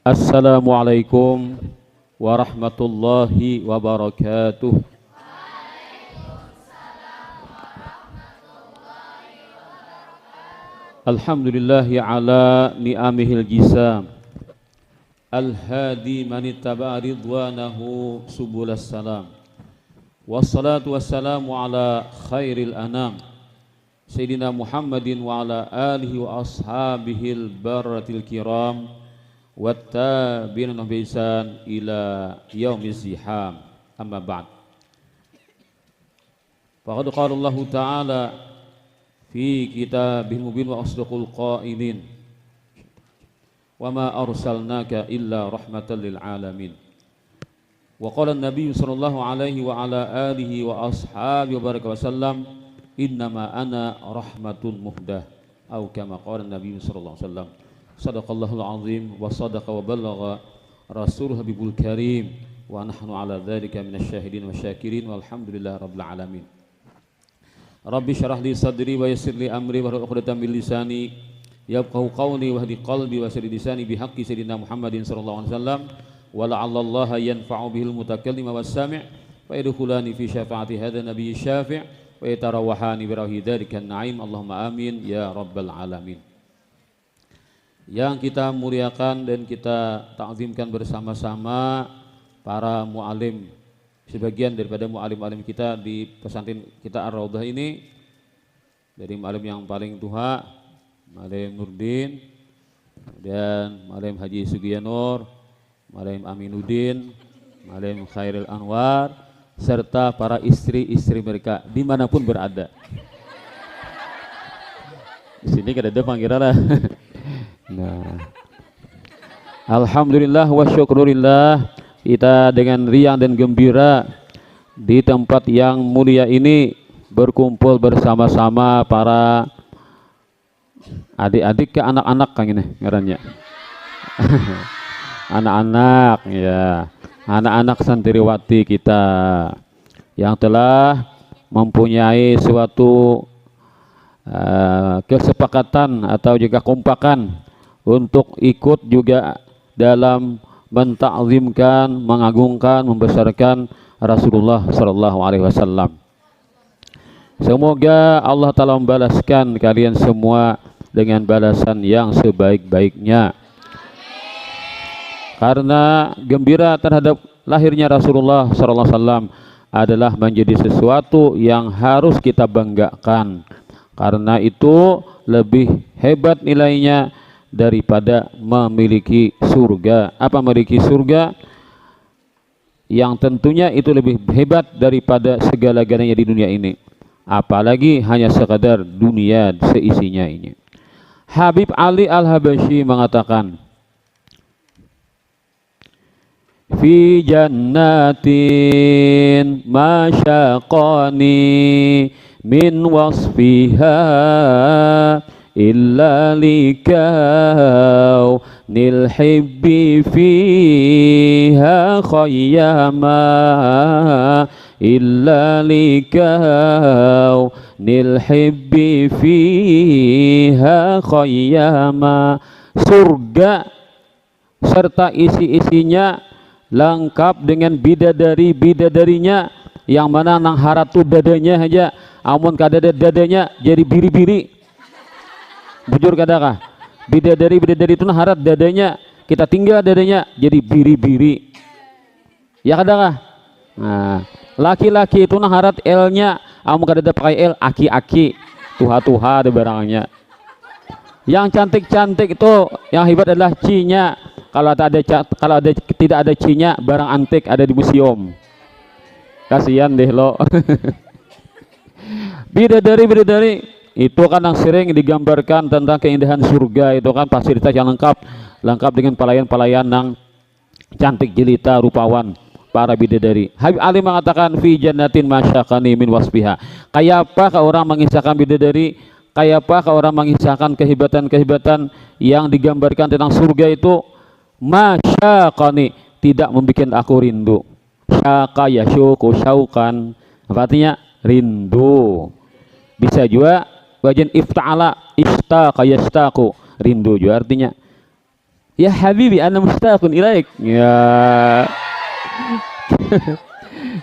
Assalamualaikum warahmatullahi wabarakatuh. Alhamdulillahi ala ni'amihil jisam al-hadi manittaba'a ridwanahu subulas salam. Wassalatu wassalamu ala khairil anam Sayyidina Muhammadin wa ala alihi wa ashabihil baratil kiram wattabi'ina bi ihsan ila yaumiz ziham. Amma ba'd. Faqad qala Allah Ta'ala fi kitabil mubin wa asdaqul qailin wa ma arsalnaka illa rahmatan lil alamin. Wa qala an-nabiy sallallahu alaihi wa ala alihi wa ashabihi wa baraka wasallam innama ana rahmatun muhdah atau kama qala an-nabiy sallallahu alaihi wasallam. Sadaqallahul azim wa sadaqa wa ballagha rasul habibul karim wa nahnu ala dzalika minasyahidin wasyakirin walhamdulillahi rabbil alamin. Rabbi syarah li sadri wa yassir li amri wa hlul 'uqdatam min lisani yafqahu qawli wa hdi qalbi wa saddid lisani bihaqqi sayyidina Muhammadin sallallahu alaihi wasallam wa la'allallaha yanfa'u bihil mutakallima was sami' fa yadkhulani fi syafaati hadza nabiyyi syafi' wa yatarawahani bi rawhi dzalikan na'im. Allahumma amin ya rabbal alamin. Yang kita muliakan dan kita ta'zimkan bersama-sama para mu'alim, sebagian daripada mu'alim-mu'alim kita di pesantren kita Ar-Raudhah ini, dari mu'alim yang paling tua, Mu'alim Nurdin, kemudian Mu'alim Haji Sugiyanur, Mu'alim Aminuddin, Mu'alim Khairil Anwar, serta para istri-istri mereka dimanapun berada. Di sini kan ada panggilan lah. Nah, alhamdulillah wa syukurillah, kita dengan riang dan gembira di tempat yang mulia ini berkumpul bersama-sama para adik-adik ke anak-anak kan ini ngarannya. Anak-anak ya, anak-anak santriwati kita yang telah mempunyai suatu kesepakatan atau juga kompakan untuk ikut juga dalam mentakzimkan, mengagungkan, membesarkan Rasulullah sallallahu alaihi wasallam. Semoga Allah Ta'ala membalaskan kalian semua dengan balasan yang sebaik-baiknya. Karena gembira terhadap lahirnya Rasulullah sallallahu alaihi wasallam adalah menjadi sesuatu yang harus kita banggakan. Karena itu lebih hebat nilainya daripada memiliki surga. Apa memiliki surga? Yang tentunya itu lebih hebat daripada segala-galanya di dunia ini. Apalagi hanya sekadar dunia seisinya ini. Habib Ali Al-Habasyi mengatakan, fi jannatin masyaqani min wasfiha illa likau nil hibbi fiha khayyama illa likau nil hibbi fiha khayyama. Surga serta isi-isinya lengkap dengan bidadari-bidadarinya, yang mana nang haratu dadanya aja, amun kadada dadanya jadi biri-biri. Bujur kadakah? Bidadari-bidadari itu nang harat dadanya, kita tinggal dadanya jadi biri-biri. Ya kadakah? Nah, laki-laki itu nang harat L-nya, amun kadada pakai L, aki-aki, tuha-tuha ada barangnya. Yang cantik-cantik itu yang hebat adalah C-nya. Kalau tidak ada C-nya, barang antik ada di museum. Kasihan deh lo. Bidadari itu kan yang sering digambarkan tentang keindahan surga, itu kan fasilitas yang lengkap dengan pelayan-pelayan yang cantik jelita rupawan para bidadari. Habib Ali mengatakan fi jannatin masyaqani min wasfiha. Kayak apa kalau orang mengisahkan bidadari, kayak apa kalau orang mengisahkan kehebatan-kehebatan yang digambarkan tentang surga itu, masyaqani, tidak membuat aku rindu. Syaqa yasyuku syauqan, apa artinya? Rindu. Bisa juga wajan ifta'ala istaqa yastaku, rindu juga artinya. Ya habibi ana mustaqun ilaik. Ya.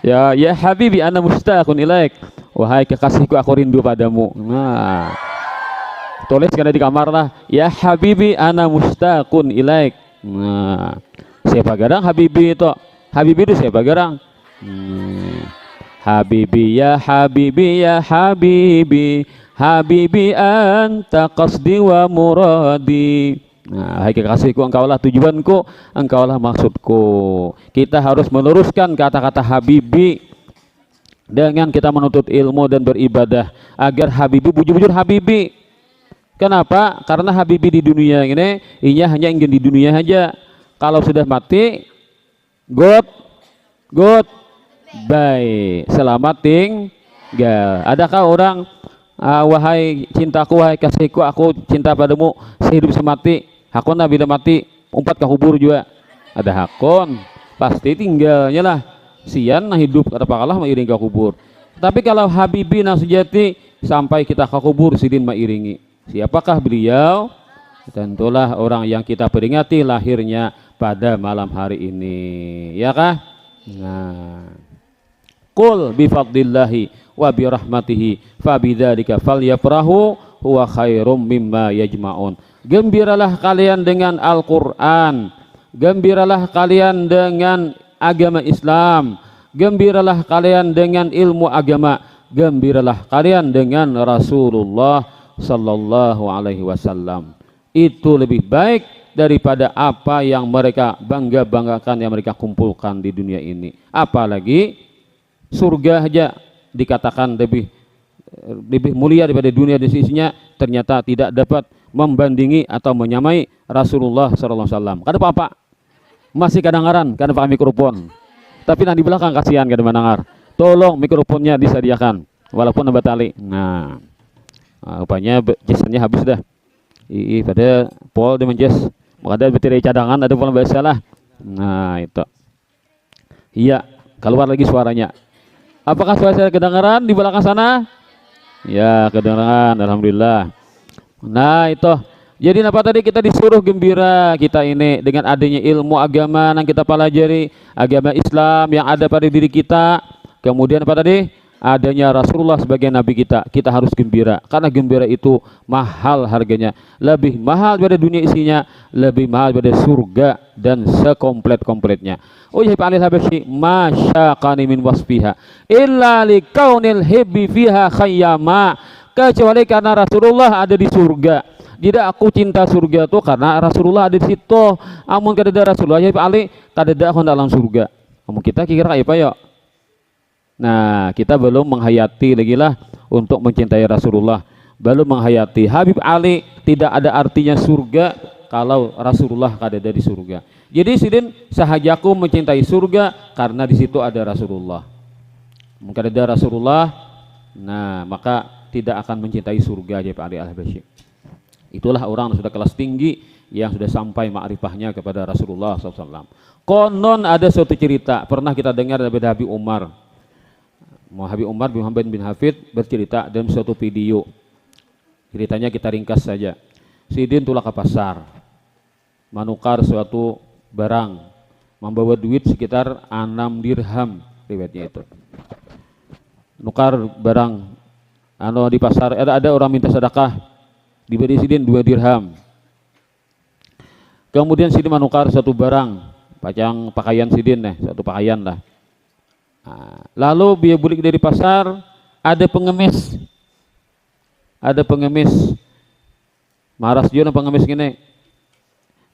Ya habibi ana mustaqun ilaik. Wahai kekasihku aku rindu padamu. Nah, tulis karena di kamar lah. Ya habibi ana mustaqun ilaik. Nah, siapa garang habibi itu? Habibi itu siapa garang? Habibi ya habibi ya habibi, habibi anta qasdi wa muradi. Nah, hai kekasihku, engkaulah tujuanku, engkaulah maksudku. Kita harus meluruskan kata-kata habibi dengan kita menuntut ilmu dan beribadah agar habibi bujur-bujur habibi. Kenapa? Karena habibi di dunia ini hanya ingin di dunia saja. Kalau sudah mati, good bye, selamat tinggal. Adakah orang wahai cintaku, wahai kasihku, aku cinta padamu sehidup semati, hakon bila mati umpat ke kubur juga ada hakon, pasti tinggalnya lah sian nah hidup kata pakalah mengiring ke kubur. Tapi kalau habibi nang sejati sampai kita ke kubur sidin mengiringi. Siapakah beliau? Tentulah orang yang kita peringati lahirnya pada malam hari ini, ya kah? Nah, qul bi fadlillahi wa bi rahmatihi fa bidzalika falyafrahu huwa khairum mimma yajma'un. Gembiralah kalian dengan Al-Qur'an, gembiralah kalian dengan agama Islam, gembiralah kalian dengan ilmu agama, gembiralah kalian dengan Rasulullah sallallahu alaihi wasallam. Itu lebih baik daripada apa yang mereka bangga-banggakan, yang mereka kumpulkan di dunia ini. Apalagi surga aja dikatakan lebih mulia daripada dunia di sisinya, ternyata tidak dapat membandingi atau menyamai Rasulullah sallallahu alaihi wasallam. Kada apa-apa. Masih kadang-kadang kada pakai mikrofon. Tapi nanti di belakang kasihan kada mendengar. Tolong mikrofonnya disediakan walaupun nambah tali. Nah, rupanya jasanya habis dah. Pada Paul di menjes. Ada baterai cadangan, ada pola bahasa lah. Nah, itu. Iya, keluar lagi suaranya. Apakah suara saya kedengaran di belakang sana? Ya, kedengaran, alhamdulillah. Nah, itu. Jadi apa tadi kita disuruh gembira kita ini dengan adanya ilmu agama yang kita pelajari, agama Islam yang ada pada diri kita. Kemudian apa tadi? Adanya Rasulullah sebagai nabi kita. Kita harus gembira karena gembira itu mahal harganya, lebih mahal daripada dunia isinya, lebih mahal daripada surga dan sekomplet-kompletnya. Oh ya Pak Ali Habashi, masyaqani min wasfiha illa likaunil hibbi fiha khayyama, kecuali karena Rasulullah ada di surga. Jadi aku cinta surga tuh karena Rasulullah ada di situ. Amun kada ada Rasulullah ya Pak Ali, kada ada aku dalam surga. Kamu kita kira apa ya? Nah, kita belum menghayati lagi lah untuk mencintai Rasulullah, belum menghayati. Habib Ali tidak ada artinya surga kalau Rasulullah kada ada di surga. Jadi sidin sahajaku mencintai surga karena di situ ada Rasulullah. Mungkin ada Rasulullah, nah maka tidak akan mencintai surga aja Pak Ali Al-Habashi. Itulah orang yang sudah kelas tinggi, yang sudah sampai ma'rifahnya kepada Rasulullah SAW. Konon ada suatu cerita pernah kita dengar dari Habib Umar. Habib Umar bin Muhammad bin Hafid bercerita dalam suatu video. Ceritanya kita ringkas saja. Sidin tulah ke pasar, menukar suatu barang, membawa duit sekitar 6 dirham, riwayatnya itu. Nukar barang, di pasar ada orang minta sedekah, diberi Sidin 2 dirham. Kemudian Sidin menukar satu barang, pakaian Sidin satu pakaian lah. Nah, lalu dia balik dari pasar, ada pengemis, maras juga pengemis gini,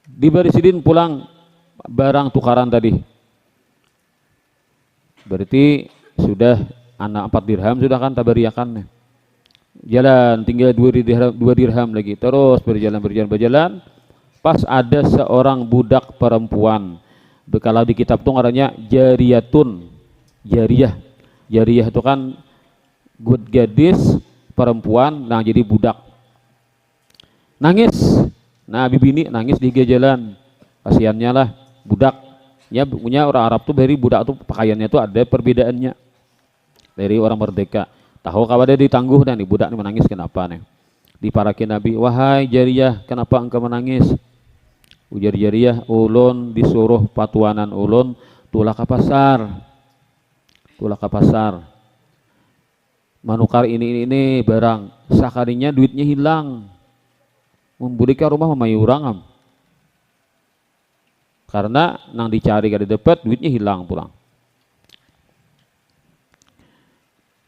diberi Sidin pulang barang tukaran tadi, berarti sudah anak 4 dirham sudah kan tabariakan. Jalan tinggal 2 dirham lagi, terus berjalan, pas ada seorang budak perempuan, kalau di kitab itu ngarannya jariyah itu kan gadis perempuan, nah jadi budak nangis. Nah bibini nangis di jalan, kasihannya lah budak ya, punya orang Arab tuh dari budak tuh pakaiannya tuh ada perbedaannya dari orang merdeka. Tahu kalau dia ditangguh dan budak ini menangis kenapa nih? Diparakin Nabi, wahai jariyah kenapa engkau menangis? Ujar jariyah ulun disuruh patuanan ulun tulah ka pasar. Tulah ka pasar. Manukar ini barang, sakarinya duitnya hilang. Membulika rumah memayurang am. Karena nang dicari kada dapat duitnya hilang pulang.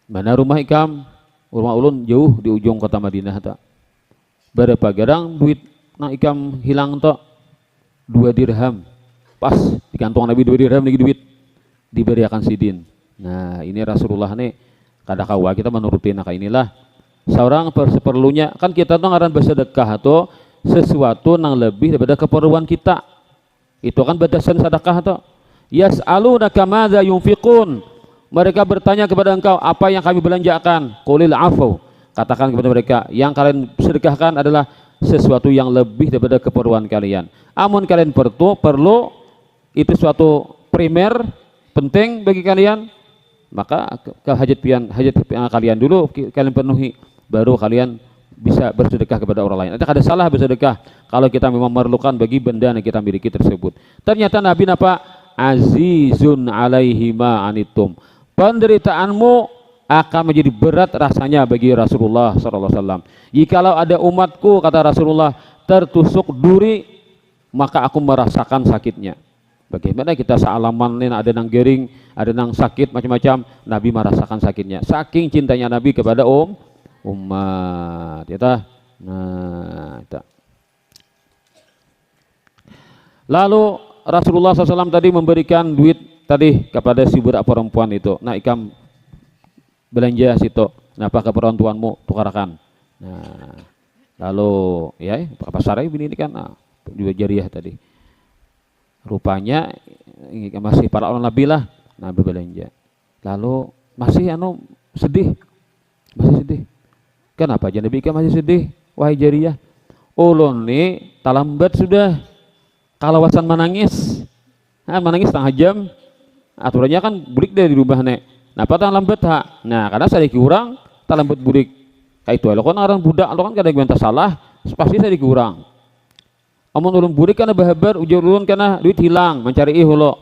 Mana rumah ikam? Rumah ulun jauh di ujung kota Madinah tak. Berapa garang duit nang ikam hilang tak? 2 dirham. Pas di kantong Nabi 2 dirham lagi duit diberiakan sidin. Nah ini Rasulullah nih kada kawa kita menuruti naka inilah. Seorang seperlunya kan kita tuh ngaran bersedekah atau sesuatu nang lebih daripada keperluan kita. Itu kan batasan sedekah atau yas'alunaka madza yunfiqun. Mereka bertanya kepada engkau apa yang kami belanjakan. Qulil afu. Katakan kepada mereka yang kalian sedekahkan adalah sesuatu yang lebih daripada keperluan kalian. Amun kalian perlu itu suatu primer penting bagi kalian, maka hajat kalian dulu kalian penuhi, baru kalian bisa bersedekah kepada orang lain. Ada salah bersedekah kalau kita memang memerlukan bagi benda yang kita miliki tersebut. Ternyata Nabi napa azizun alaihi ma anitum. Penderitaanmu akan menjadi berat rasanya bagi Rasulullah SAW. Jikalau ada umatku, kata Rasulullah, tertusuk duri, maka aku merasakan sakitnya. Bagaimana kita sealaman ini ada nang gering, ada nang sakit macam-macam, Nabi merasakan sakitnya. Saking cintanya Nabi kepada umat. Ya, nah, itu. Lalu Rasulullah SAW tadi memberikan duit tadi kepada si budak perempuan itu. Nah, ikam belanja situ. Napa ke perempuanmu tukarakan. Nah, lalu ya pasar ini kan juga jariyah tadi. Rupanya masih para orang Nabi lah. Nabi belanja. Lalu masih sedih. Masih sedih. Kenapa aja Nabi masih sedih? Wahai jariyah. Ulun nih talambat sudah. Kalawasan menangis. Nah, menangis setengah jam. Aturannya kan bulik deh di rumah nek. Nah, patah lambat hak. Nah, karena saya kurang, tak lambat bulik. Kayak itu, lo kan orang budak, lo kan kadang bantah salah, pasti saya kurang. Amun ulun bulik karena bahabar, ujar ulun karena duit hilang, mencari ihlo.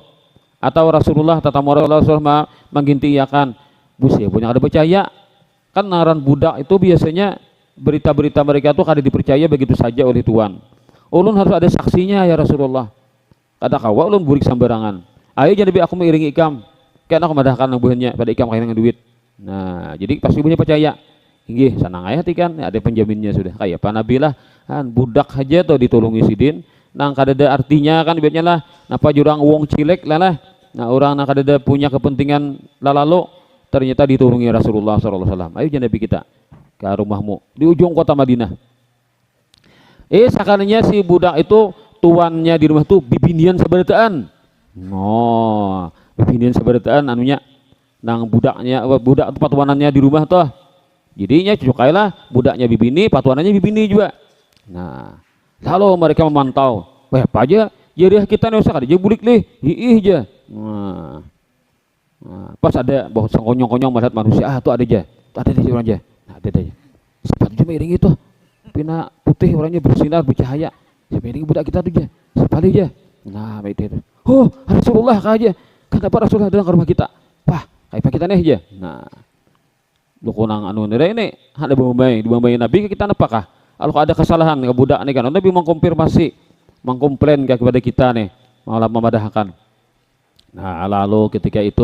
Atau Rasulullah tatamu Rasulullah menggintiakan, bus ya punya ada percaya. Kan naran budak itu biasanya berita-berita mereka tuh kada dipercaya begitu saja oleh Tuhan. Ulun harus ada saksinya ya Rasulullah. Kata kawa ulun bulik sembarangan. Ayo jadi aku mengiringi ikam. Karena aku madahkan buahnya pada ikam kain dengan duit. Nah, jadi pasti punya percaya. Inggih, sanang ayah kan ada penjaminnya sudah. Kayak Pak Nabi lah, kan budak aja tuh ditolongi sidin. Nang kadada artinya kan biasanya lah, napa jurang wong cilek lah. Nah, orang nang kadada punya kepentingan lalu ternyata ditolongi Rasulullah SAW. Ayo jangan Nabi kita ke rumahmu di ujung kota Madinah. Sekalinya si budak itu tuannya di rumah tuh bibinian sabarataan. Oh, bibinian sabarataan anunya nang budaknya budak patuanannya di rumah toh. Jadinya cocokailah budaknya bibini, patuanannya bibini juga. Nah, lalu mereka memantau. Wah, apa aja jadi kita nih usah aja bulik nih, hiih aja. Nah, pas ada bahwa konyong-konyong melihat manusia, tuh ada aja. Ada di orang aja. Nah, ada aja. Sepatu cuma iring itu. Pina putih orangnya bersinar, bercahaya. Siapa iring budak kita tuh aja. Sepatu aja. Nah, itu. Oh, Rasulullah aja. Kenapa Rasulullah datang ke rumah kita? Wah, kayak kita nih aja. Nah, lu kunang ini ada di Bombay Nabi kita apakah? Kalau ada kesalahan ke budak nih kan, Nabi mengkonfirmasi, mengkomplain kepada kita nih, malah memadahkan. Nah, lalu ketika itu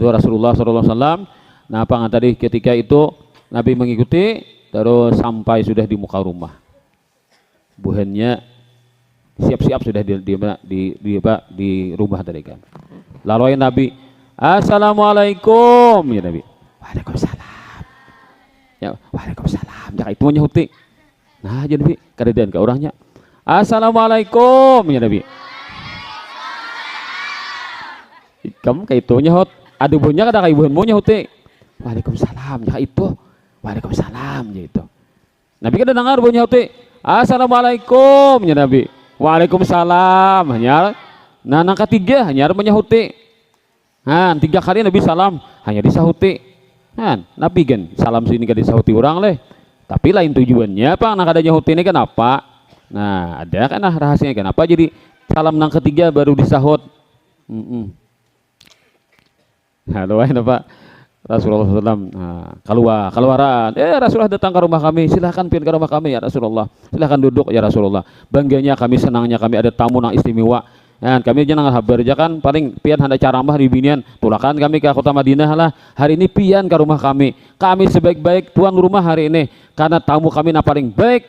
Rasulullah SAW, nah apa tadi ketika itu Nabi mengikuti terus sampai sudah di muka rumah. Buhennya siap-siap sudah di rumah tadi kan. Lalu Nabi, Assalamualaikum ya Nabi. Waalaikumsalam. Ya, waalaikumsalam. Ya itu nyahuti. Nah, jadi Nabi kadang ke orangnya. Assalamualaikum ya Nabi. Kamu kayak itu nyahut. Ada bunyi kada kayak ibumu nyahuti. Waalaikumsalam. Ya itu. Waalaikumsalam ya itu. Nabi kada dengar bunyi nyahuti. Assalamualaikum ya Nabi. Waalaikumsalam. Hanya nah ketiga hanya menyahuti. Nah, 3 kali Nabi salam hanya disahuti. Kan, Nabi kan salam sini kan disahuti orang leh. Tapi lain tujuannya apa? Nak ada nyahuti ini kenapa? Nah, ada kan rahasianya. Kenapa jadi salam nang ketiga baru disahut? Halo, Pak Rasulullah SAW. Nah, keluaran. Rasulullah datang ke rumah kami. Silahkan pian ke rumah kami ya Rasulullah. Silahkan duduk ya Rasulullah. Bangganya kami, senangnya kami ada tamu nang istimewa. Dan kami jangan habar aja kan paling pian hendak caramah di binian. Tulakan kami ke kota Madinah lah. Hari ini pian ke rumah kami. Kami sebaik-baik tuan rumah hari ini. Karena tamu kami yang paling baik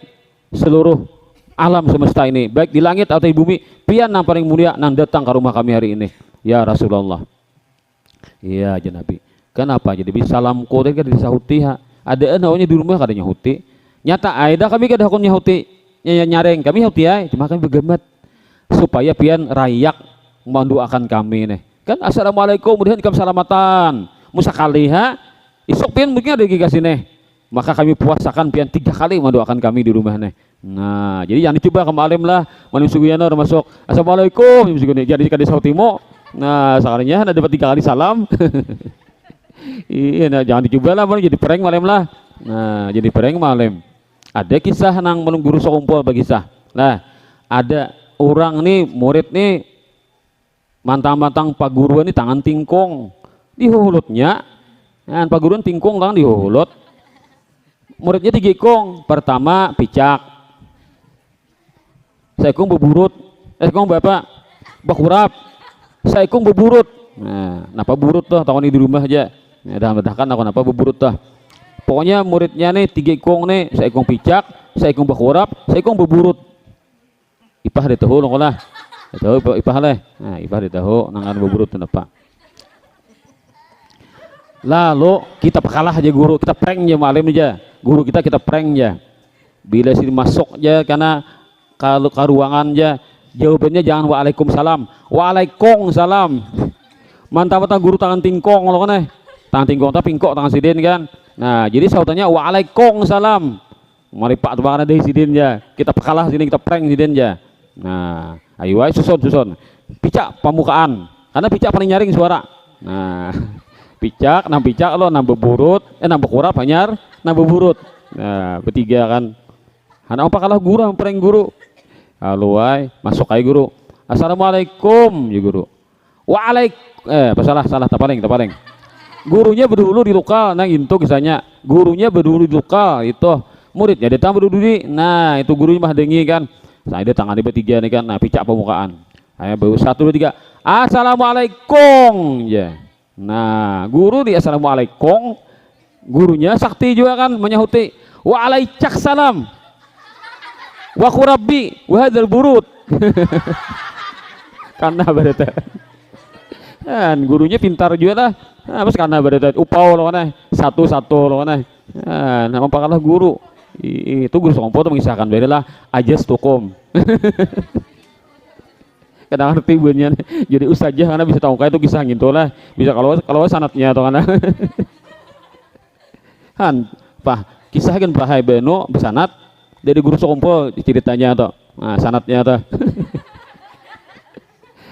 seluruh alam semesta ini. Baik di langit atau di bumi. Pian yang paling mulia nang datang ke rumah kami hari ini. Ya Rasulullah. Iya aja Nabi. Kenapa jadi bisa salam kode kan disahuti ha. Ada namanya di rumah kadang nyahuti. Nyata aida kami kada hakun nyahuti. Nyareng kami huti ya, cuma kami begemet supaya pian rayak mendoakan kami nih. Kan assalamualaikum kemudian kami salamatan. Musakali ha. Isok pian mungkin ada gigas nih. Maka kami puasakan pian 3 kali mendoakan kami di rumah nih. Nah, jadi jangan dicoba kemalim lah. Manim sugiyana masuk. Assalamualaikum jadi kada sautimo. Nah, sekalinya ada dapat 3 kali salam. Iya, nah, jangan dicoba lah, jadi prank malam lah. Nah, jadi prank malam. Ada kisah nang menung guru sokumpul bagi kisah. Nah, ada orang nih murid nih mantang-mantang pak guru ini tangan tingkong di hulutnya. Nah, pak guru tingkong tangan di hulut. Muridnya digekong. Pertama picak. Saikung beburut. Saikung bapak bakurap. Saikung beburut. Nah, napa burut tuh tahun ini di rumah aja. Ya, dah aku napa beburut tuh. Pokoknya muridnya nih 3 ikong nih, saikung picak, saikung bakurap, saikung beburut. Ipah di tahu loh lah. Tahu ipah leh. Nah, ipah di tahu nangan beburut kenapa? Lalu kita pekalah aja guru, kita prank aja malam aja. Guru kita prank aja. Bila sini masuk aja karena kalau ke ruangan aja jawabannya jangan waalaikumsalam, waalaikumsalam. Mantap guru tangan tingkong loh kan tangan tingkong tapi pingkok tangan sidin kan. Nah jadi sautannya waalaikumsalam. Mari pak tuh ada di sidin ya. Kita pekalah sini kita prank sidin ya. Nah ayo susun picak pamukaan karena picak paling nyaring suara. Nah picak lo nambah burut nambah kurap hanyar nambah burut. Nah bertiga kan. Hana apa kalah guru prank guru. Halo masuk aja guru. Assalamualaikum ya guru. Salah tapaling. Gurunya berdulu di lokal nang itu kisahnya. Gurunya berdulu di lokal itu muridnya datang berdulu di. Nah, itu gurunya mah dengi kan. Saya ada tangan di bertiga nih kan. Nah, picak pemukaan. Ayo baru 1 2 3. Assalamualaikum ya. Nah, guru di assalamualaikum. Gurunya sakti juga kan menyahuti. Waalaikumsalam. Wa qurabbi wa hadzal burut. Karena berita. Kan gurunya pintar juga lah. Nah, pas karena berita upau loh nah, satu loh nah. Nama pakalah guru. Itu guru sompo tuh mengisahkan beda lah ajas tukum. Kadang ngerti bunyian. Jadi ustazah karena bisa tahu kayak itu kisah gitu lah. Bisa kalau sanatnya atau karena Han, Pak, kisah kan Pak Beno bersanat dari guru sompo ceritanya atau nah, sanatnya atau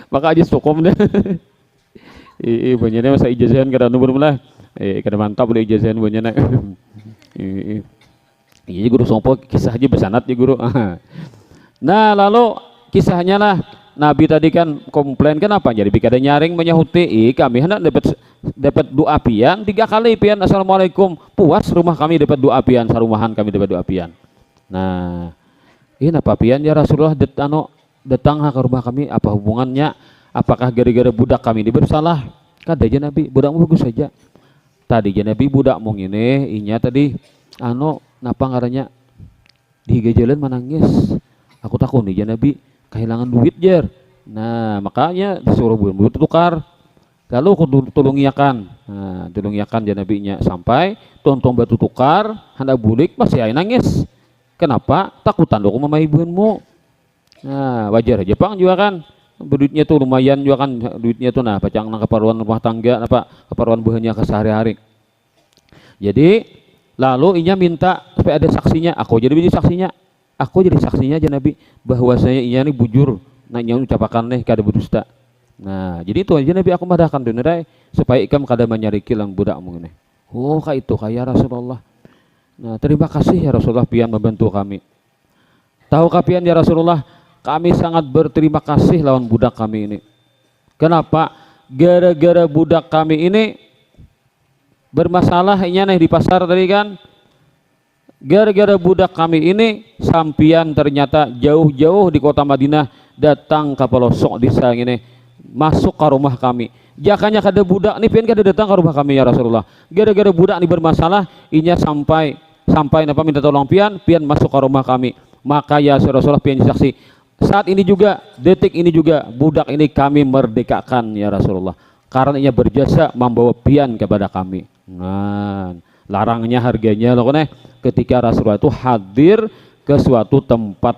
maka ajas tukum deh. Banyaknya masa ijazahan kada nubur lah. Kada mantap boleh ijazahan banyaknya. Iya guru sompo kisah aja bersanat ya guru. Nah lalu kisahnya lah Nabi tadi kan komplain kenapa jadi kada nyaring menyahuti. Kami hendak dapat doa pian 3 kali pian assalamualaikum. Puas rumah kami dapat doa pian, sarumahan kami dapat doa pian. Nah ini apa pian ya Rasulullah datang ke rumah kami apa hubungannya? Apakah gara-gara budak kami ini bersalah? Kada aja Nabi, budakmu bagus saja. Tadi aja Nabi budakmu ini, inya tadi napa ngarannya di jalan menangis. Aku takut nih aja Nabi kehilangan duit jer. Nah makanya disuruh buat tukar. Lalu aku tolong iakan. Nah tolong iakan aja Nabi nya sampai tonton batu tukar hendak bulik masih aja nangis. Kenapa? Takutan lo sama ibumu. Nah wajar aja Pang juga kan. Duitnya tuh lumayan juga kan duitnya tuh nah pacang nang keperluan rumah tangga apa keperluan buahnya ke sehari-hari. Jadi lalu inya minta supaya ada saksinya. Aku jadi saksinya aja Nabi bahwasanya inya ini bujur nanya ucapakan nih kada berdusta. Nah jadi itu aja Nabi aku madahkan dunia supaya ikam kada menyariki lang budakmu ini. Oh kayak itu kayak Rasulullah. Nah terima kasih ya Rasulullah pian membantu kami. Tahu kapian ya Rasulullah, kami sangat berterima kasih lawan budak kami ini. Kenapa? Gara-gara budak kami ini bermasalah nih di pasar tadi kan. Gara-gara budak kami ini sampian ternyata jauh-jauh di kota Madinah datang ke pelosok desa ini masuk ke rumah kami. Jakanya kada budak nih pengen kada datang ke rumah kami ya Rasulullah. Gara-gara budak ini bermasalah inya sampai napa minta tolong pian masuk ke rumah kami. Maka ya Rasulullah pian saksi saat ini juga detik ini juga budak ini kami merdekakan ya Rasulullah karena ia berjasa membawa pian kepada kami. Nah, larangnya harganya loh nih ketika Rasulullah itu hadir ke suatu tempat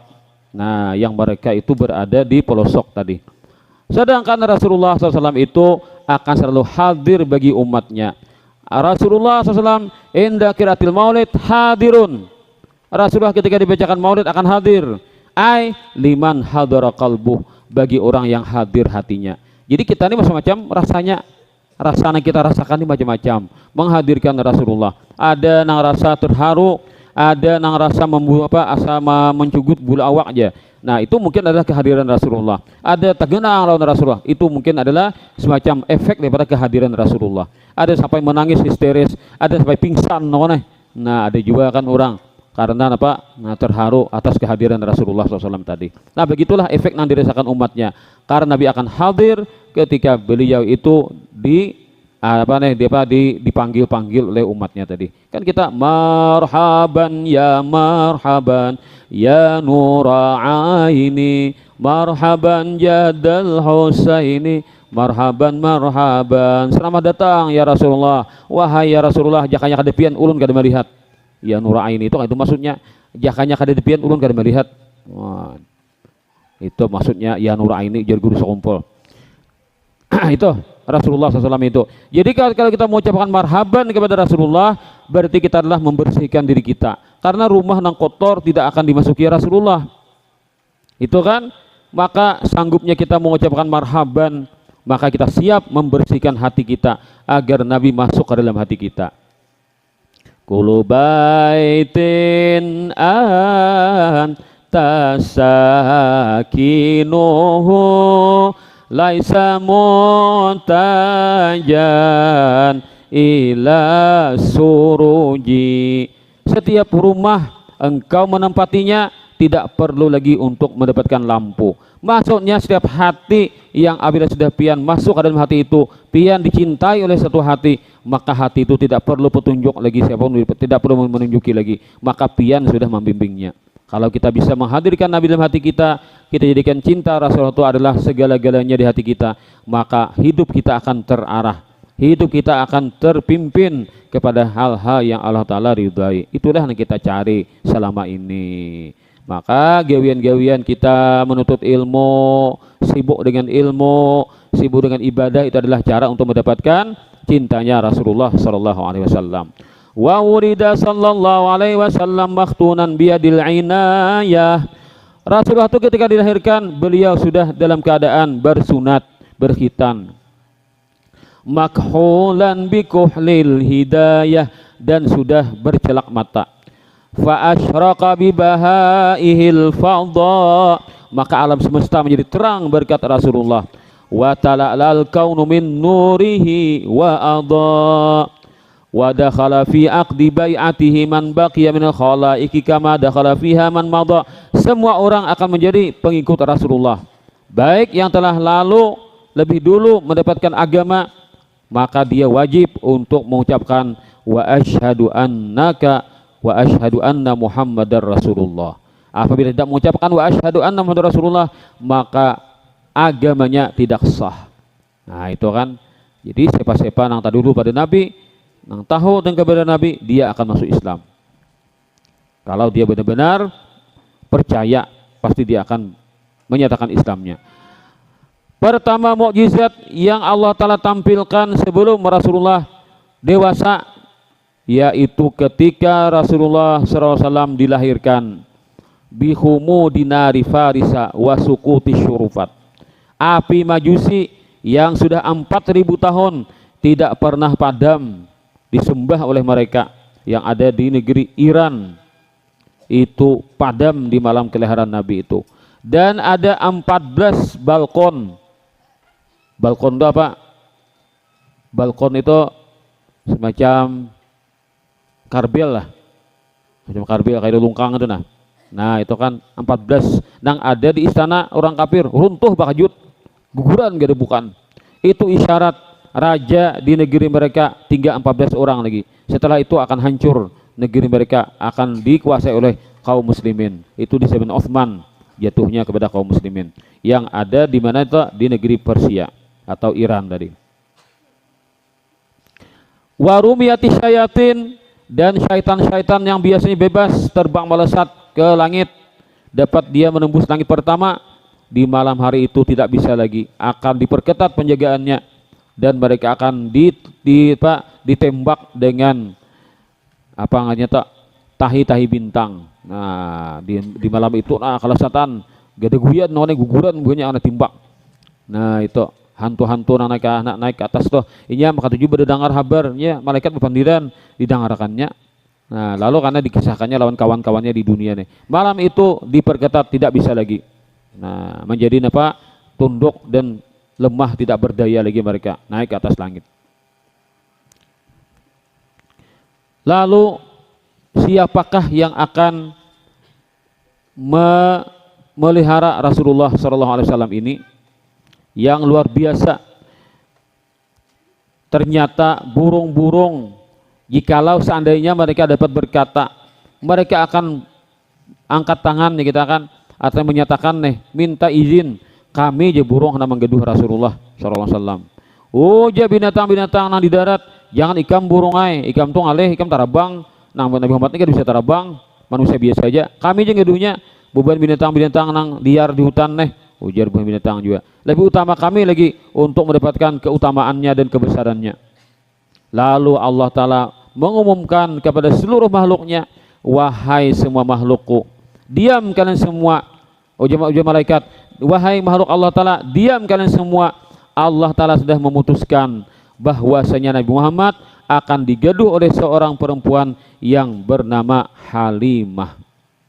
nah yang mereka itu berada di pelosok tadi. Sedangkan Rasulullah SAW itu akan selalu hadir bagi umatnya. Rasulullah SAW inda qiraatil maulid hadirun. Rasulullah ketika dibacakan maulid akan hadir. Ai liman hadara qalbuh, bagi orang yang hadir hatinya. Jadi kita ini macam-macam rasanya kita rasakan ini macam-macam menghadirkan Rasulullah. Ada nang rasa terharu, ada nang rasa mencugut bulu awak aja. Nah itu mungkin adalah kehadiran Rasulullah. Ada tergenang lawan Rasulullah, itu mungkin adalah semacam efek daripada kehadiran Rasulullah. Ada sampai menangis histeris, ada sampai pingsan. Nah ada juga kan orang karena apa? Nah, terharu atas kehadiran Rasulullah SAW tadi. Nah begitulah efek yang dirasakan umatnya. Karena Nabi akan hadir ketika beliau itu dipanggil-panggil oleh umatnya tadi. Kan kita marhaban ya nura aini, marhaban jadal husaini, marhaban selamat datang ya Rasulullah. Wahai ya Rasulullah, jakanya kadepian ulun kada melihat. Ya nura aini itu maksudnya jakanya kadepian ulun kada melihat. Wah, itu maksudnya ya nura aini jar guru sekumpul. Itu Rasulullah SAW itu. Jadi kalau kita mengucapkan marhaban kepada Rasulullah, berarti kita adalah membersihkan diri kita. Karena rumah nang kotor tidak akan dimasuki Rasulullah. Itu kan, maka sanggupnya kita mengucapkan marhaban, maka kita siap membersihkan hati kita agar Nabi masuk ke dalam hati kita. Kullu baitin tasakinuhu laisa muntajan ila suruji. Setiap rumah engkau menempatinya tidak perlu lagi untuk mendapatkan lampu. Maksudnya setiap hati yang apabila sudah pian masuk ke dalam hati itu, pian dicintai oleh satu hati, maka hati itu tidak perlu petunjuk lagi, siapapun tidak perlu menunjuki lagi, maka pian sudah membimbingnya. Kalau kita bisa menghadirkan Nabi dalam hati kita, kita jadikan cinta Rasulullah itu adalah segala-galanya di hati kita, maka hidup kita akan terarah, hidup kita akan terpimpin kepada hal-hal yang Allah Ta'ala ridhai. Itulah yang kita cari selama ini. Maka gawian-gawian kita menuntut ilmu, sibuk dengan ilmu, sibuk dengan ibadah, itu adalah cara untuk mendapatkan cintanya Rasulullah sallallahu alaihi wasallam. Wa urida sallallahu alaihi wasallam maktunan biyadil inayah. Rasulullah itu ketika dilahirkan beliau sudah dalam keadaan bersunat, berkhitan. Makhulan bikuhlil hidayah, dan sudah bercelak mata. Fa asyraqa bi bahaihil fadha, maka alam semesta menjadi terang berkat Rasulullah. Wa tala'al kaunu min nurihi wa adha, wa dakhala fi aqdi bai'atihi man baqiya minal khalaiqi kama dakhala fiha man madha. Semua orang akan menjadi pengikut Rasulullah, baik yang telah lalu lebih dulu mendapatkan agama, maka dia wajib untuk mengucapkan wa asyhadu annaka wa asyhadu anna Muhammadar Rasulullah. Apabila tidak mengucapkan wa asyhadu anna Muhammadar Rasulullah, maka agamanya tidak sah. Nah itu kan, jadi siapa-siapa yang tak dulu pada Nabi, yang tahu dan kepada Nabi, dia akan masuk Islam. Kalau dia benar-benar percaya, pasti dia akan menyatakan Islamnya. Pertama mukjizat yang Allah Ta'ala tampilkan sebelum Rasulullah dewasa, yaitu ketika Rasulullah SAW dilahirkan, bihumu dinari farisa wasukuti syurufat. Api majusi yang sudah 4000 tahun tidak pernah padam disembah oleh mereka yang ada di negeri Iran. itu padam di malam kelahiran Nabi itu. Dan ada 14 balkon. Balkon itu apa? Balkon itu semacam karbel lah, macam karbel kayak lungkang itu nah. Nah itu kan 14 nang ada di istana orang kafir, runtuh bakajut, guguran gak ada bukan. Itu isyarat raja di negeri mereka tinggal 14 orang lagi. Setelah itu akan hancur negeri mereka, akan dikuasai oleh kaum muslimin. Itu di zaman Utsman jatuhnya kepada kaum muslimin yang ada di mana itu di negeri Persia atau Iran tadi. Warumiyati syayatin, dan syaitan-syaitan yang biasanya bebas terbang melesat ke langit, dapat dia menembus langit pertama, di malam hari itu tidak bisa lagi, akan diperketat penjagaannya dan mereka akan ditembak dengan apa namanya tahi-tahi bintang. Nah di malam itu kalau setan gede guyan none guguran banyak anak timbak. Nah itu hantu-hantu naik ke atas tuh inya maka tujuh berdengar kabarnya malaikat berpandiran didengarkannya. Nah lalu karena dikisahkannya lawan kawan-kawannya di dunia nih, malam itu diperketat tidak bisa lagi. Nah menjadi apa, tunduk dan lemah, tidak berdaya lagi mereka naik ke atas langit. Lalu siapakah yang akan memelihara Rasulullah SAW ini yang luar biasa? Ternyata burung-burung, jikalau seandainya mereka dapat berkata, mereka akan angkat tangan nih, kita akan atau menyatakan nih, minta izin kami je burung hendak menggeduh Rasulullah SAW. Oh ja binatang-binatang nang di darat, jangan ikam burung ai, ikam tuh ngalih, ikam tarabang. Nah Nabi Muhammad ini kan bisa tarabang, manusia biasa aja. Kami aja ngeduhnya beban binatang-binatang nang liar di hutan nih, ujar bukan binatang juga. Lebih utama kami lagi untuk mendapatkan keutamaannya dan kebesarannya. Lalu Allah Ta'ala mengumumkan kepada seluruh makhluknya, wahai semua makhlukku, diam kalian semua. Ujar malaikat, wahai makhluk Allah Ta'ala, diam kalian semua. Allah Ta'ala sudah memutuskan bahwasanya Nabi Muhammad akan digaduh oleh seorang perempuan yang bernama Halimah.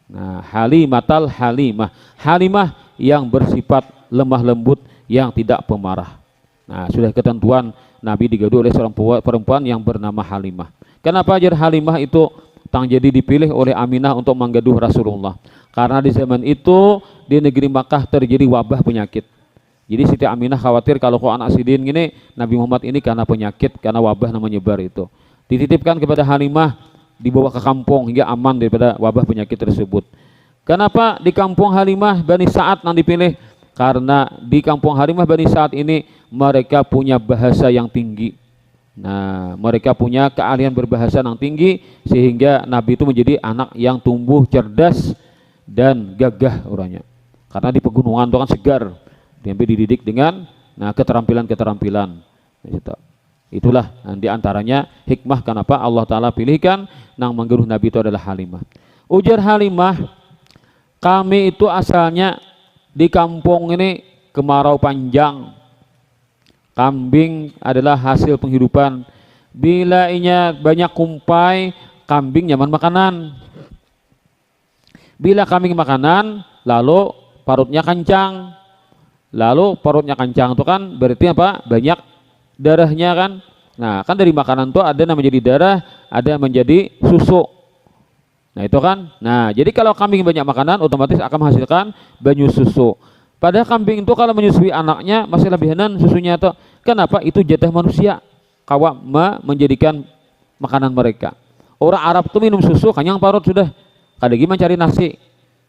Nah, Halimatal Halimah, Halimah yang bersifat lemah lembut, yang tidak pemarah. Nah, sudah ketentuan Nabi digaduh oleh seorang perempuan yang bernama Halimah. Kenapa ajar Halimah itu tang jadi dipilih oleh Aminah untuk menggaduh Rasulullah? Karena di zaman itu di negeri Makkah terjadi wabah penyakit. Jadi Siti Aminah khawatir kalau kok anak Sidin gini Nabi Muhammad ini karena penyakit, karena wabah namanya menyebar itu. Dititipkan kepada Halimah, dibawa ke kampung hingga aman daripada wabah penyakit tersebut. Kenapa di kampung Halimah Bani Sa'ad yang dipilih? Karena di kampung Halimah Bani Sa'ad ini mereka punya bahasa yang tinggi. Nah, mereka punya keahlian berbahasa yang tinggi sehingga Nabi itu menjadi anak yang tumbuh cerdas dan gagah orangnya. Karena di pegunungan itu kan segar. Sampai dididik dengan keterampilan-keterampilan. Itulah di antaranya hikmah kenapa Allah Ta'ala pilihkan nang menggeruh Nabi itu adalah Halimah. Ujar Halimah, kami itu asalnya di kampung ini kemarau panjang. Kambing adalah hasil penghidupan. Bila inya banyak kumpai, kambing nyaman makanan. Bila kambing makanan, lalu parutnya kencang. Lalu perutnya kencang itu kan berarti apa? Banyak darahnya kan. Nah kan dari makanan itu ada yang menjadi darah, ada yang menjadi susu. Nah itu kan. Nah jadi kalau kambing banyak makanan otomatis akan menghasilkan banyu susu. Padahal kambing itu kalau menyusui anaknya masih lebihanan susunya itu. Kenapa? Itu jatah manusia. Kawam menjadikan makanan mereka. Orang Arab itu minum susu kenyang parut sudah. Ada gimana cari nasi?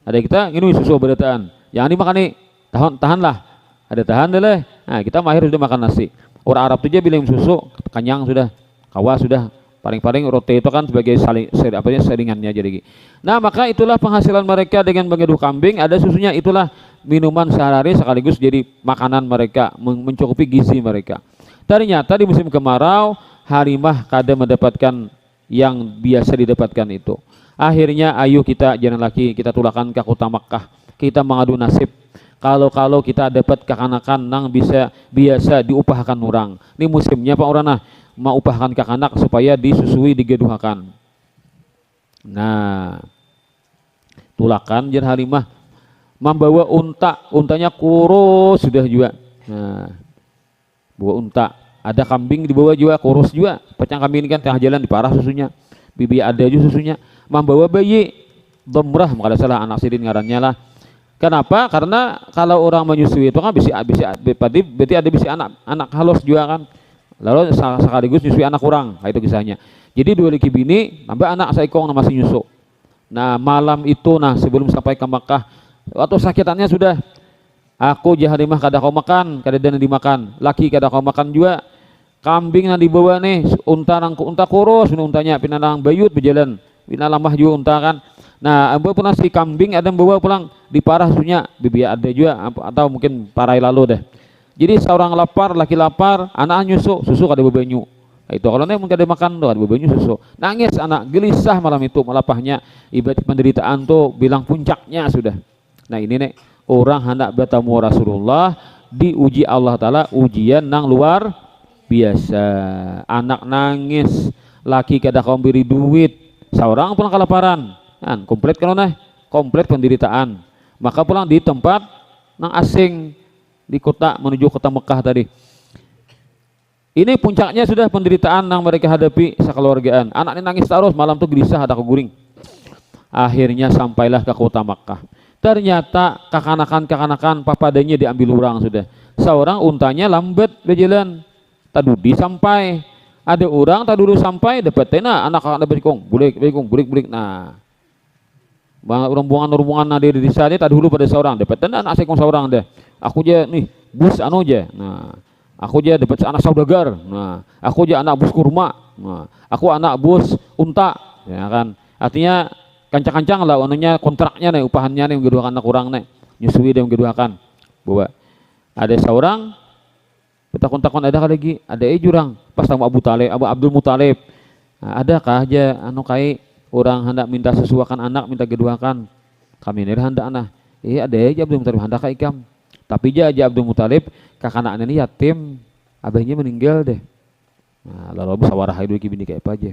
Ada kita minum susu berataan. Jangan dimakan nih. Tahanlah. Ada tahan deh. Nah kita mahir sudah makan nasi. Orang Arab itu aja bilang susu kenyang sudah, kawa sudah, paling-paling roti itu kan sebagai saringannya jadi. Nah maka itulah penghasilan mereka dengan mengeduh kambing, ada susunya, itulah minuman sehari-hari sekaligus jadi makanan mereka, mencukupi gizi mereka. Ternyata di musim kemarau Halimah kadang mendapatkan yang biasa didapatkan itu. Akhirnya ayo kita jangan lagi kita tulakan ke kota Makkah, kita mengadu nasib. Kalau kita dapat kekanakan nang bisa biasa diupahkan orang. Ini musimnya Pak Urana mau upahkan kekanak supaya disusui digeduhakan. Nah, tulakan jar halimah membawa untanya kurus sudah juga. Nah, bawa unta, ada kambing dibawa juga kurus juga. Pacang kambing ini kan tengah jalan diparah susunya, bibi ada juga susunya. Membawa bayi domrah, maka salah anak sidin ngarannya lah. Kenapa? Karena kalau orang menyusui itu kan berarti ada bisa anak halus juga kan. Lalu sekaligus nyusui anak kurang, itu kisahnya. Jadi dua laki bini tambah anak saikong masih nyusu. Nah malam itu, nah sebelum sampai ke Makkah, waktu sakitannya sudah, aku Halimah kada kau makan, kada dana dimakan, laki kada kau makan juga, kambing yang dibawa nih, unta kurus, untanya pinanang bayut berjalan, pinalamah juga unta kan. Nah ambil pun si kambing ada bawa pulang di parah sunya, bibi ada juga atau mungkin parai lalu deh. Jadi seorang lapar, laki lapar, anak nyusu, susu kada bebanyu. Nah, itu kalau mungkin ada makan doa bebanyu susu. Nangis anak, gelisah malam itu melapahnya, ibarat penderitaan tuh bilang puncaknya sudah. Nah ini nih orang hendak bertemu Rasulullah diuji Allah Ta'ala ujian nang luar biasa. Anak nangis, laki kada kau beri duit, seorang pulang kelaparan kan, komplit kalau nah, komplit penderitaan. Maka pulang di tempat nang asing di kota menuju kota Mekah tadi. Ini puncaknya sudah penderitaan yang mereka hadapi sekeluargaan. Anak ini nangis terus, malam tuh gelisah ada keguring. Akhirnya sampailah ke kota Makkah. Ternyata kekanakan papadanya diambil orang sudah. Seorang untanya lambat berjalan, tadudi sampai. Ada orang tadulu sampai dapat tena anak berikung, bulik. Nah, rombongan ada di desa dia tadulu pada seorang dapat tena anak sekong seorang deh. Aku aja nih bus anu aja. Nah, aku aja dapat anak saudagar. Nah, aku aja anak bus kurma. Nah, aku anak bus unta. Ya kan. Artinya kancang-kancang lah anunya kontraknya nih, upahannya nih menggeduakan anak kurang nih. Nyusui dia menggeduakan. Bawa. Ada seorang takon-takon ada lagi, ada jurang pas sama Abdul Muthalib. Nah, adakah aja anu kai orang hendak minta sesuakan anak minta geduakan. Kami ini hendak anak. Ada aja Abdul Muthalib hendak ka ikam. Tapi aja Abdul Muthalib kakak ini yatim, abahnya meninggal deh. Nah, lalu sawarah itu bini kayak apa aja.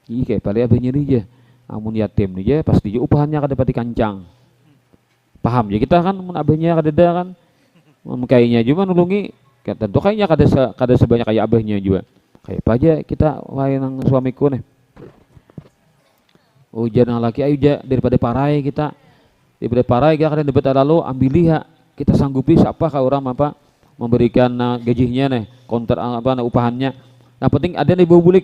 Ih kayak pada abahnya dia. Amun yatim nih pasti upahannya kada dapat dikancang. Paham ya kita kan mun abahnya kada ada kan. Kayaknya cuma nulungi tentu kayaknya kada sebanyak kayak abahnya juga. Kayak apa aja kita wae nang suamiku nih. Ujar nang laki ayo ja daripada parai kita. Daripada parai kita kada dapat lalu ambil lihat. Kita sanggupi siapa kau orang apa memberikan gajinya nih kontrak apa upahannya. Nah penting ada nih bau bulik.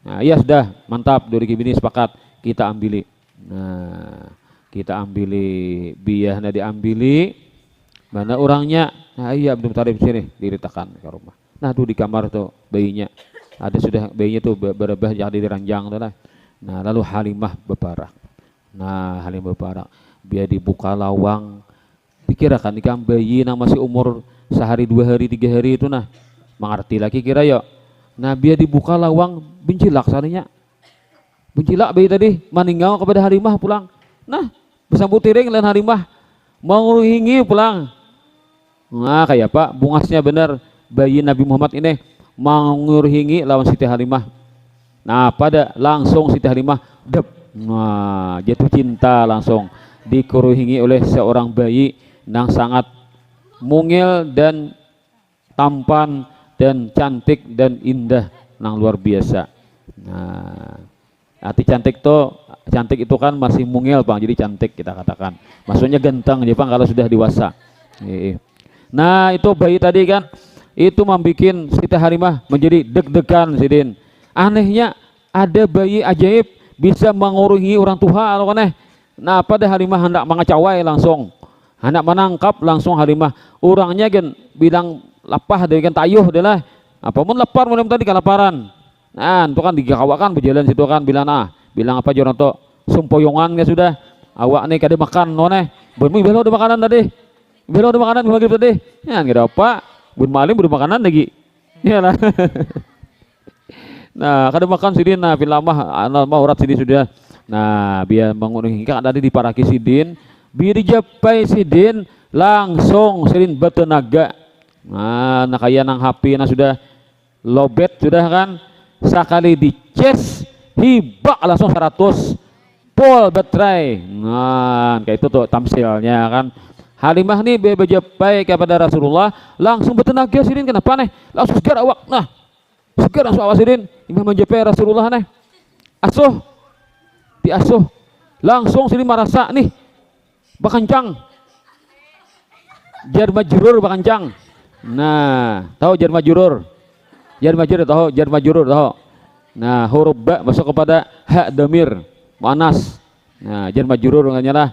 Nah iya sudah mantap dari kibini sepakat kita ambili. Nah kita ambili biahnya diambili mana orangnya. Nah iya Abdul Muthalib sini diritakan ke rumah. Nah tuh di kamar tuh bayinya ada sudah bayinya tuh berebah jadi diranjang tuh lah. Nah lalu Halimah beparak. Nah Halimah beparak biar dibuka lawang. Pikirkan ikam bayi yang masih umur sehari 2 hari 3 hari itu nah mengerti lagi kira yuk. Nah biar dibuka lawang bencilak saninya. Bencilak bayi tadi meninggal kepada Halimah pulang. Nah bersambut tiring dan Halimah mau hingi pulang. Nah kayak apa bungasnya bener bayi Nabi Muhammad ini mau ngurhingi lawan Siti Halimah. Nah pada langsung Siti Halimah dep. Nah jatuh cinta langsung dikuruhingi oleh seorang bayi yang sangat mungil dan tampan dan cantik dan indah nang luar biasa. Nah, arti cantik itu kan masih mungil Bang, jadi cantik kita katakan. Maksudnya ganteng ya Bang kalau sudah dewasa. Nah, itu bayi tadi kan itu membuat Siti Halimah menjadi deg-degan Sidin. Anehnya ada bayi ajaib bisa menguruhi orang tua atau aneh. Nah, pada Halimah hendak mengacawai langsung. Hendak menangkap langsung Halimah. Orangnya kan bilang lapah dari kan tayuh adalah apapun lapar mudah tadi kelaparan. Nah, itu kan dikawakan berjalan situ kan bilang apa joran to sumpoyongan ya sudah. Awak nih kada makan noneh. Bermi belo ada makanan tadi. Belo ada makanan maghrib tadi. Ya enggak ada apa. Bun malim beri makanan lagi. Iyalah. Nah, kada makan sidin nah filamah anal maurat sidin sudah. Nah, biar mengurangi kan tadi di paraki sidin. Biar dijapai sidin langsung sidin bertenaga. Nah kaya nang HP nah sudah lobet sudah kan sekali dicas hibak langsung 100 pol betray. Nah, kayak itu tuh tamsilnya kan. Halimah nih baik kepada Rasulullah, langsung bertenaga sidin, kenapa nih? Langsung segar awak. Nah, segar langsung awak sidin. Imam menjapai Rasulullah nih. Asuh. Diasuh. Langsung sidin merasa nih bakancang. Jar majrur bakancang. Nah, tahu jar majrur? Jar majrur tahu, jar majrur tahu. Nah, huruf ba masuk kepada hak damir muannas. Nah, jar majrur nganya lah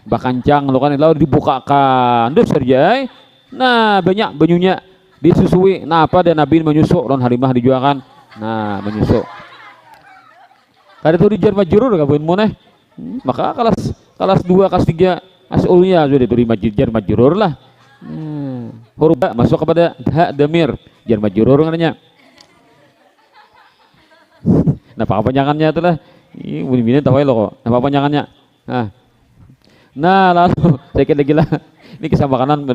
bakancang lo kan lalu dibukakan dus serjai. Nah, banyak banyunya disusui. Nah, apa dan Nabi menyusuk dan Halimah dijuakan. Nah, menyusuk. Kada itu di jar majrur ka mun moneh. Maka kelas 2 kelas 3 asulnya sudah itu di jar majrur lah. Huruf ba masuk kepada hak damir jar majrur katanya. Nah, apa panjangannya itu lah. Ini bunyi tahu lo kok. Apa panjangannya? Nah, lalu saya kira gila. Ini kisah makanan,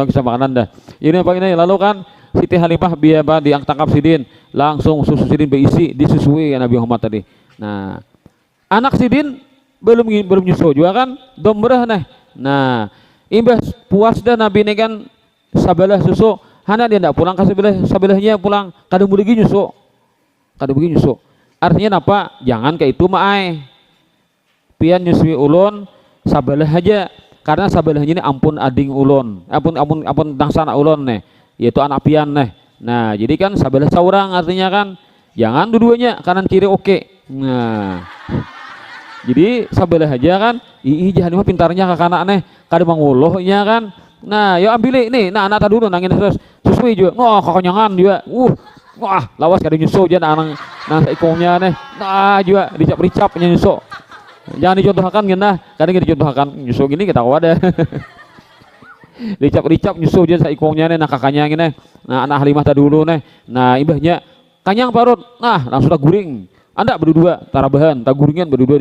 kisah makanan dah. Ini apa ini? Lalu kan Siti Halimah biar diang tangkap sidin, langsung susu sidin berisi disusui Nabi Muhammad tadi. Nah, anak sidin belum nyusu juga kan, dombrah nih. Nah, imbas puas dah Nabi ini kan sabalah susu, hana dia ndak pulang ke sabelahnya pulang, kadang mulai nyusu, Artinya apa? Jangan kayak itu maai. Pian nyusui ulun sabalah aja, karena sabelahnya ini ampun ading ulun, ampun dangsana ulun nih, yaitu anak pian nih. Nah, jadi kan sabalah saurang artinya kan, jangan dua-duanya kanan kiri oke. Nah, jadi sabalah aja kan, jangan mah pintarnya ke kanak nih, kada manguluhnya kan. Nah, yuk ambil nih, nah anak dulu nangin terus susui juga, kekenyangan juga, wah lawas kada nyusu aja nang ikongnya nih, nah juga dicap nyusu. Jangan dicontohkan gini, kadang dicontohkan nyusu gini kita wadah. Dicap nyusu aja saikongnya nih, nah kakaknya gini, nah anak Halimah tadi dulu nih, nah ibahnya kanyang parut, nah langsung tak guring, anda berdua tarabahan, tak guringan berdua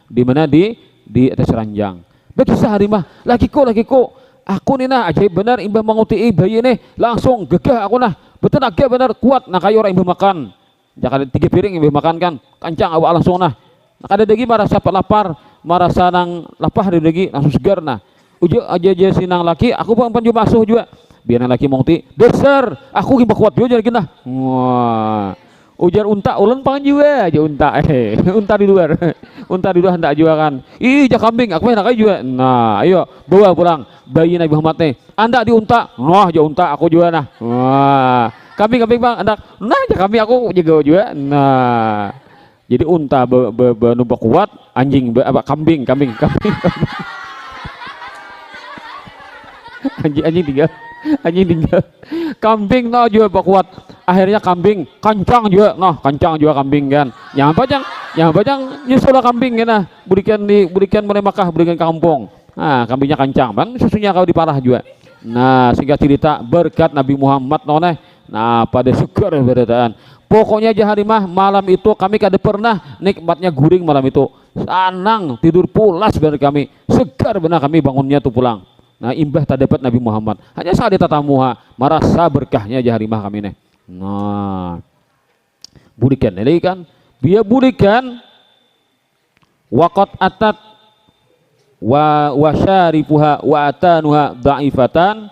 di mana di atas ranjang. Bekisah Halimah, lagi kok, aku nih nah ajaib benar, imbah menguti bayi nih, langsung gegah aku nah, bertenaga benar kuat, nah kayak orang imbah makan, jangan 3 piring imbah makan kan, kancang awak langsung nah. Kada dagi marasa lapar, marasa nang lapar ada dagi langsung segar nah. Ujo aja sinang laki, aku pun juga asuh juga. Biar nang laki mongti, besar, aku gimana kuat juga jadi kita. Wah, ujar unta, ulun pangan juga aja unta, unta di luar hendak juga kan. Jak kambing, aku enak aja juga. Nah, ayo bawa pulang bayi Nabi Muhammad nih. Anda di unta, aja unta aku juga nah. Wah, kambing bang, anda, nah jak kambing aku juga. Nah. Jadi unta numpak kuat, anjing kambing. anjing tinggal. Kambing nah juga kuat. Akhirnya kambing kancang juga kambing kan. Yang pajang nyusul kambing kan nah. Berikan mulai Makkah, berikan kampung. Nah, kambingnya kancang, bang susunya kau diparah juga. Nah, singkat cerita berkat Nabi Muhammad noneh. Nah, pada syukur berataan. Pokoknya Halimah malam itu kami kada pernah nikmatnya guring malam itu. Sanang tidur pulas benar kami. Segar benar kami bangunnya tuh pulang. Nah, imbah tak dapat Nabi Muhammad. Hanya saat ditatamuha merasa berkahnya Halimah kami nih. Nah, budikan ini kan. Dia budikan waqat atat wa syarifuha wa atanuha dhaifatan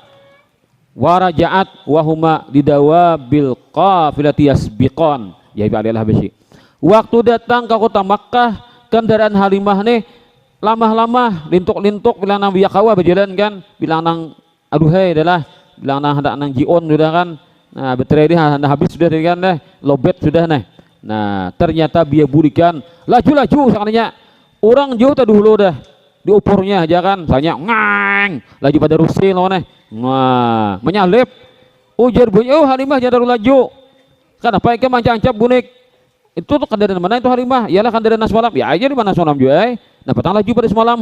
warajaat wahuma didawabil qafilati yasbiqan ya ibadillah basi. Waktu datang ke kota Makkah, kendaraan Halimah nih lama-lama lintuk bilang nang biyakawa berjalan kan, bilang nang aduhai adalah bilang nang hendak nang jion sudah kan. Nah, baterai dia habis sudah kan deh, lobet sudah nih. Nah, ternyata dia burikan laju seandainya orang jauh tadi dulu dah diukurnya aja kan, misalnya ngang laju pada rusil loh nih. Wah, menyalip ujar bunyi, Halimah jangan laju kan apa yang mancang-ancap bunik itu tuh kendaraan mana itu Halimah? Iyalah kendaraan semalam ya aja di mana semalam juga nah petang laju pada semalam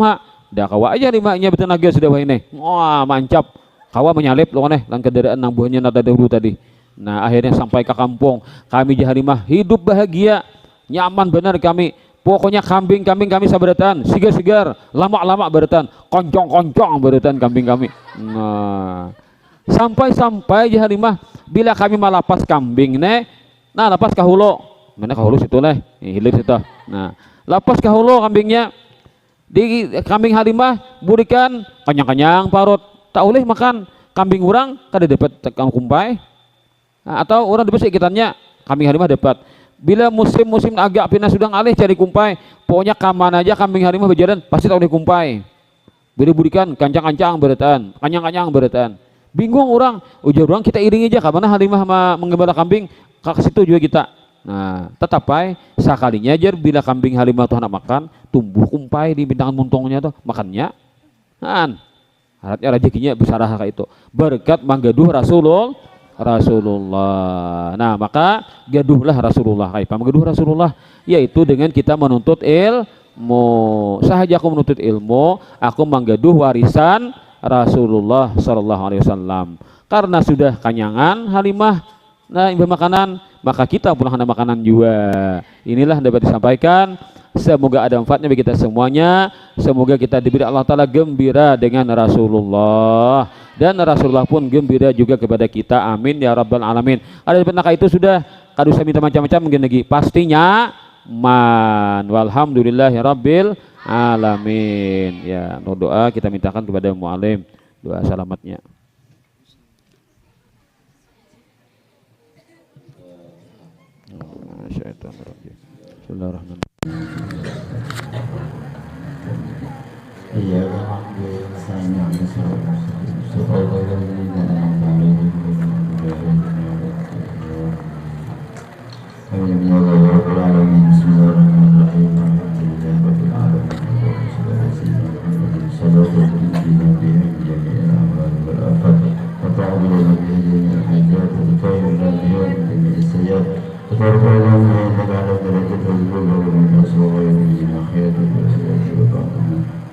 dah kawa aja Halimahnya bertenaga sudah ini. Wah, mancap kawa menyalip loh nih lan kendaraan nang buahnya nada dahulu tadi. Nah, akhirnya sampai ke kampung kami Halimah hidup bahagia nyaman benar kami. Pokoknya kambing kami sabaratan, segar lama beratan, koncong beratan kambing kami. Nah, sampai Halimah bila kami malapas kambing nah lapas kahulo, mana kahulo situ hilir situ. Nah, Lapas kahulo kambingnya. Di kambing halimah burikan kanyang-kanyang parut. Tak boleh makan kambing orang kada dapat kumpai. Nah, atau orang dapat sekitarnya kambing halimah dapat. Bila musim agak pindah sudah alih cari kumpai, pokoknya kaman aja kambing halimah berjalan pasti tak boleh kumpai. Bila burikan kancang-kancang beretan, kanyang-kanyang beretan. Bingung orang, ujar orang kita iringi aja kemana halimah menggembala kambing ke situ juga kita. Nah, tetapi sekalinya aja bila kambing halimah tuh anak makan, tumbuh kumpai di bintangan muntungnya tuh makannya. Kan, harapnya rezekinya besar kayak itu. Berkat manggaduh Rasulullah. Nah, maka gaduhlah Rasulullah. Kayak manggaduh Rasulullah, yaitu dengan kita menuntut ilmu. Sahaja aku menuntut ilmu, aku manggaduh warisan Rasulullah Sallallahu Alaihi Wasallam. Karena sudah kanyangan halimah, nah imbah makanan, maka kita pulang ada makanan juga. Inilah dapat disampaikan. Semoga ada manfaatnya bagi kita semuanya. Semoga kita diberi Allah Ta'ala gembira dengan Rasulullah, dan Rasulullah pun gembira juga kepada kita. Amin ya Rabbal Alamin. Ada di penaka itu sudah kadu saya minta macam-macam mungkin lagi. Pastinya man. Walhamdulillahi Rabbil Alamin. Ya, doa kita mintakan kepada mu'alim doa selamatnya. Bismillahirrahmanirrahim.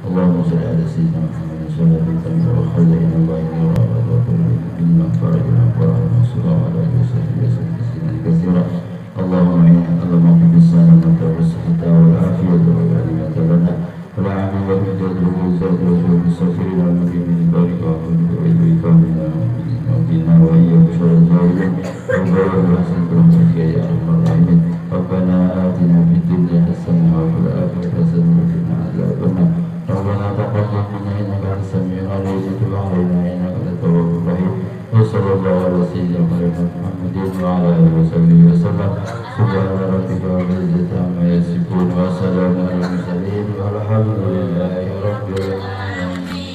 اللهم صل على سيدنا محمد صلى الله عليه وسلم وخلينا الله إنه فرجنا ورحمة صلى الله عليه وسلم كثيرا اللهم اللهم اغفر السلامة والصحة والعافية والغنيمة لنا والعافية والجد والزاد والمسافرين والمقيمين بارك وإكرامنا وقنا وإياك شر الظالمين ربنا وحسن برحمتك يا أرحم الراحمين ربنا آتنا في الدنيا حسنة وفي الآخرة حسنة وقنا عذاب النار ربنا تقبل منا إنك أنت السميع العليم وتب علينا إنك أنت التواب الرحيم وصلى الله على سيدنا محمد وعلى آله وصحبه وسلم سبحان ربك رب العزة عما يصفون وسلام على المرسلين والحمد لله رب العالمين.